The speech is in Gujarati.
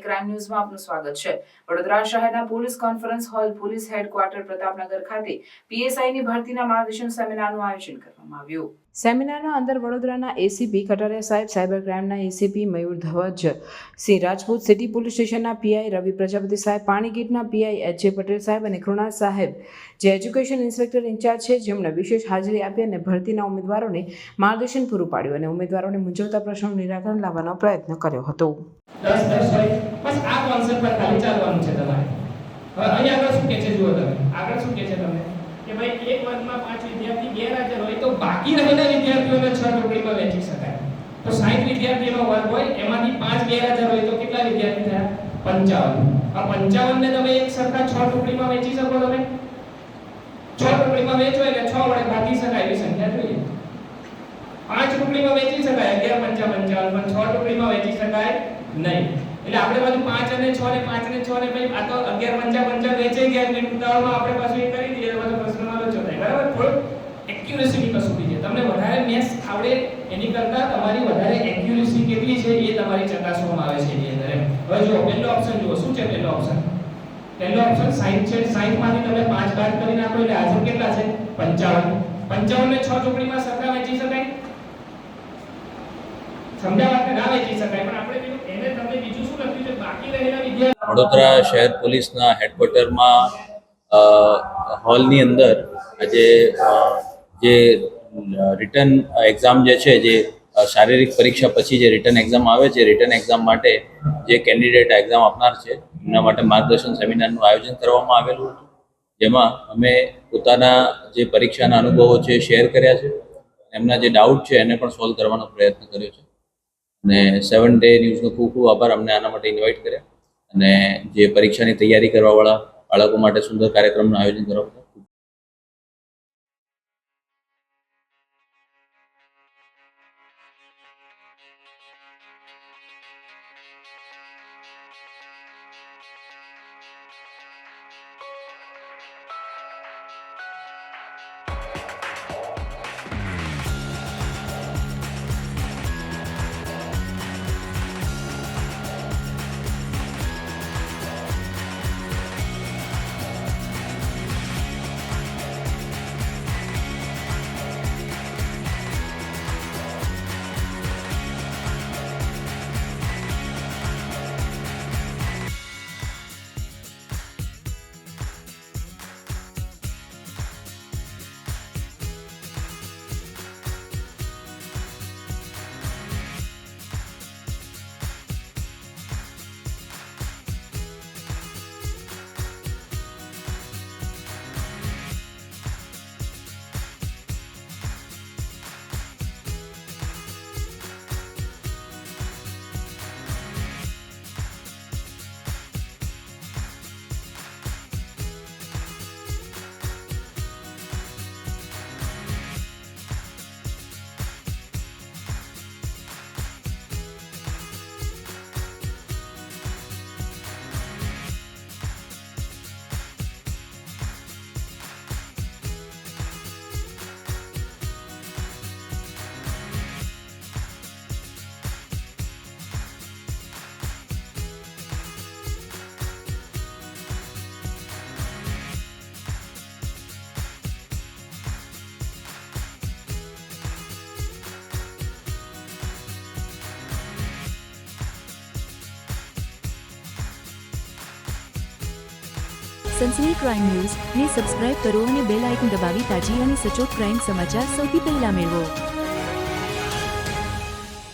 ક્રાઇમ ન્યૂઝમાં આપનું સ્વાગત છે। વડોદરા શહેરના police conference hall police headquarter Pratapnagar ખાતે પીએસઆઈની ભરતીના માર્ગદર્શન સેમિનારનું આયોજન કરવામાં આવ્યું। સેમિનારના અંદર વડોદરાના એસીપી કટારિયા સાહેબ, સાયબર ક્રાઇમના એસીપી મયુર ધવજ સિંહ રાજપૂત, સિટી પોલીસ સ્ટેશનના પીઆઈ રવિ પ્રજાપતિ સાહેબ, પાણીગેટના પીઆઈ એચ.જે. પટેલ સાહેબ અને કૃણાલ સાહેબ જે એજ્યુકેશન ઇન્સ્પેક્ટર ઇન્ચાર્જ છે, જેમણે વિશેષ હાજરી આપી અને ભરતીના ઉમેદવારોને માર્ગદર્શન પૂરું પાડ્યું અને ઉમેદવારોને મૂંઝવતા પ્રશ્નોનું નિરાકરણ લાવવાનો પ્રયત્ન કર્યો હતો। 10 હોય બસ આ કોન્સેપ્ટ પર ખાલી ચાલવાનું છે તમારે। હવે અહીં આગળ શું કહે છે જુઓ તમે, આગળ શું કહે છે તમે કે ભાઈ એક વર્ગમાં 5 વિદ્યાર્થી ગેરહાજર હોય તો બાકી રહેલા વિદ્યાર્થીઓને 6 ટુકડીમાં વહેંચી શકાય। તો 60 વિદ્યાર્થીનો વર્ગ હોય એમાંથી 5 ગેરહાજર હોય તો કેટલા વિદ્યાર્થી થયા? 55। આ 55 ને તમે એક સરખા 6 ટુકડીમાં વહેંચી શકો તમે? 6 ટુકડીમાં વહેંચો એટલે 6 વડે ભાગી શકાય એવી સંખ્યા જોઈએ। 5 ટુકડીમાં વહેંચી શકાય 11 55 પણ 6 ટુકડીમાં વહેંચી શકાય નહીં। એટલે આપણે બાજુ 5 અને 6 ને 5 અને 6 ને ભાઈ આ તો 11 55 વેચે ગયા એટલે ઉતાવળમાં આપણે પાછું એ કરી દઈએ તો પ્રશ્નમાં લોચો થાય, બરાબર? થોડું એક્યુરેસીની કસોટી છે। તમને વધારે મેથ્સ આવડે એની કરતાં તમારી વધારે એક્યુરેસી કેટલી છે એ તમારી ચકાસવામાં આવે છે એની અંદર એમ। હવે જો પહેલો ઓપ્શન જુઓ, શું છે પહેલો ઓપ્શન? પહેલો ઓપ્શન 60 છે। 60 માંથી તમે 5 બાદ કરી નાખો એટલે હાજર કેટલા છે? 55। 55 ને 6 ટુકડીમાં સરખા વહેંચી શકાય? સમજાવવાને ના વહેંચી શકાય, પણ આપણે એને તમને બીજું શું લખ્યું છે? બાકી રહેલા વિદ્યાર્થીઓ વડોદરા શહેર પોલીસના હેડક્વાર્ટરમાં હોલની અંદર આજે જે રિટર્ન એક્ઝામ જે છે, જે શારીરિક પરીક્ષા પછી જે રિટર્ન એક્ઝામ આવે છે, રિટર્ન એક્ઝામ માટે જે કેન્ડિડેટ એક્ઝામ આપનાર છે એમના માટે માર્ગદર્શન સેમિનારનું આયોજન કરવામાં આવેલું હતું, જેમાં અમે પોતાના જે પરીક્ષાના અનુભવો છે શેર કર્યા છે, એમના જે ડાઉટ છે એને પણ સોલ્વ કરવાનો પ્રયત્ન કર્યો છે અને 7 ડે ન્યૂઝનો ખૂબ ખૂબ આભાર અમને આના માટે ઇન્વાઇટ કર્યા અને જે પરીક્ષાની તૈયારી કરવાવાળા બાળકો માટે સુંદર કાર્યક્રમનું આયોજન કરવા સનસની ક્રાઇમ ન્યૂઝ ને સબસ્ક્રાઇબ કરો અને બેલ આઇકન દબાવી તાજી અને સચોટ ક્રાઇમ સમાચાર સૌથી પહેલા મેળવો।